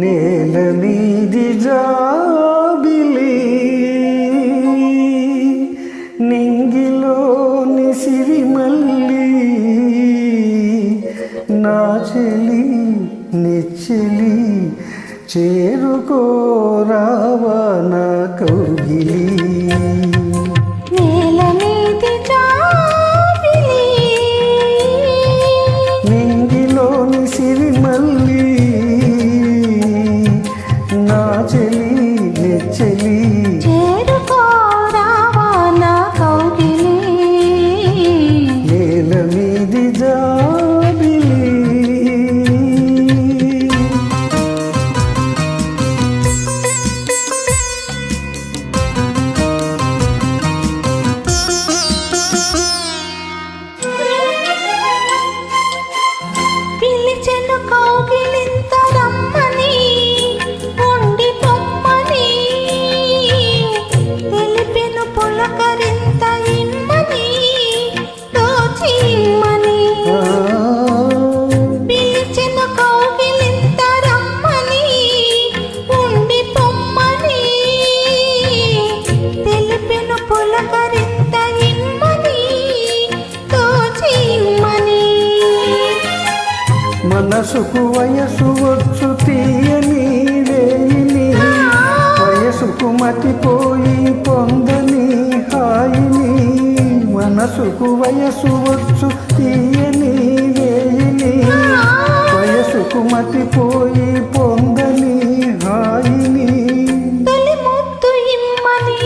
నేల మీది జాబిలి నింగిలోని సిరిమల్లి నా చెలి నెచ్చెలి చేరుకోరావా నా కౌగిలి. నింగిలోని సిరిమల్లి నా చెలి నెచ్చెలి చేరుకోరావా నా కౌగిలి. నేల మీది జాబిలి. పిలిచెను కౌగిలింత రమ్మని ఉండి పొమ్మని తెలిపెను పులకరింత ఇమ్మని దోచి ఇమ్మని. పిలిచెను కౌగిలింత రమ్మని ఉండి పొమ్మని తెలిపెను పులకరింత ఇమ్మని దోచి ఇమ్మని. మనసుకు వయసు వచ్చు తీయని వేయిని వయసుకు మతిపోయి పొందని హాయిని. మనసుకు వయసు వచ్చు తీయని వేయిని వయసుకు మతిపోయి పొందని హాయిని. తొలి ముద్దు ఇమ్మని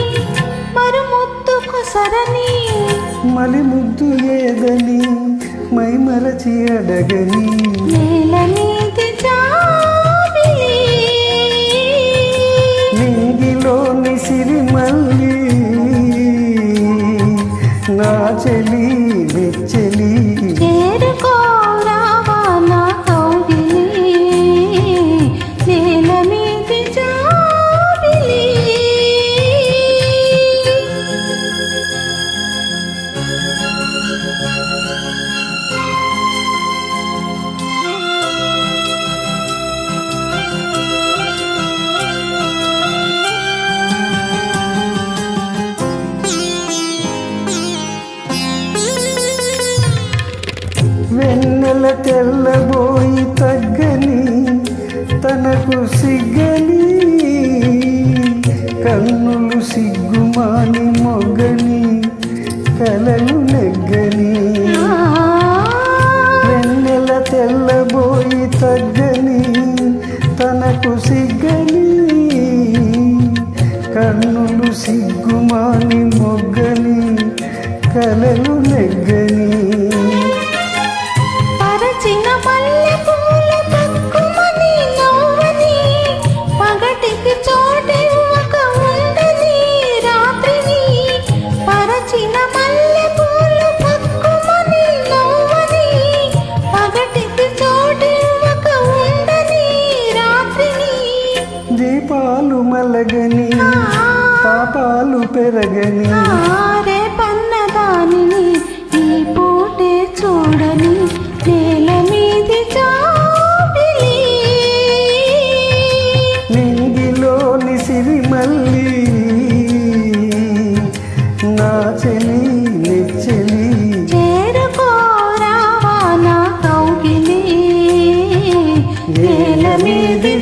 మరు ముద్దు కొసరని మలి ముద్దు ఏదని మై మరచి అడగని. నేల మీది జాబిలి నింగిలోని సిరిమల్లి నా చెలి నెచ్చెలి చేరుకోరావా నా కౌగిలి. నేల మీది జాబిలి. వెన్నెల తెల్లబోయి తగ్గని తనకు సిగ్గని కన్నులు సిగ్గుమాని మొగ్గని కలలు నెగ్గని. వెన్నెల తెల్లబోయి తగ్గని తనకు సిగ్గని కన్నులు సిగ్గుమాని మొగ్గని కలలు నెగ్గని. పరచిన మల్లె పూల తక్కుమని నవ్వని పగటికి చోటివ్వక ఉండని రాత్రిని. పరచిన మల్లె పూల తక్కుమని నవ్వని పగటికి చోటివ్వక ఉండని రాత్రిని. దీపాలు మలగని పాపాలు పెరగని రేపన్న దానిని ఈ పూటే చూడని. నేల మీది జాబిలి నింగిలోని సిరిమల్లి నా చెలి నెచ్చెలి చేరుకోరావా నా కౌగిలి. నేల మీది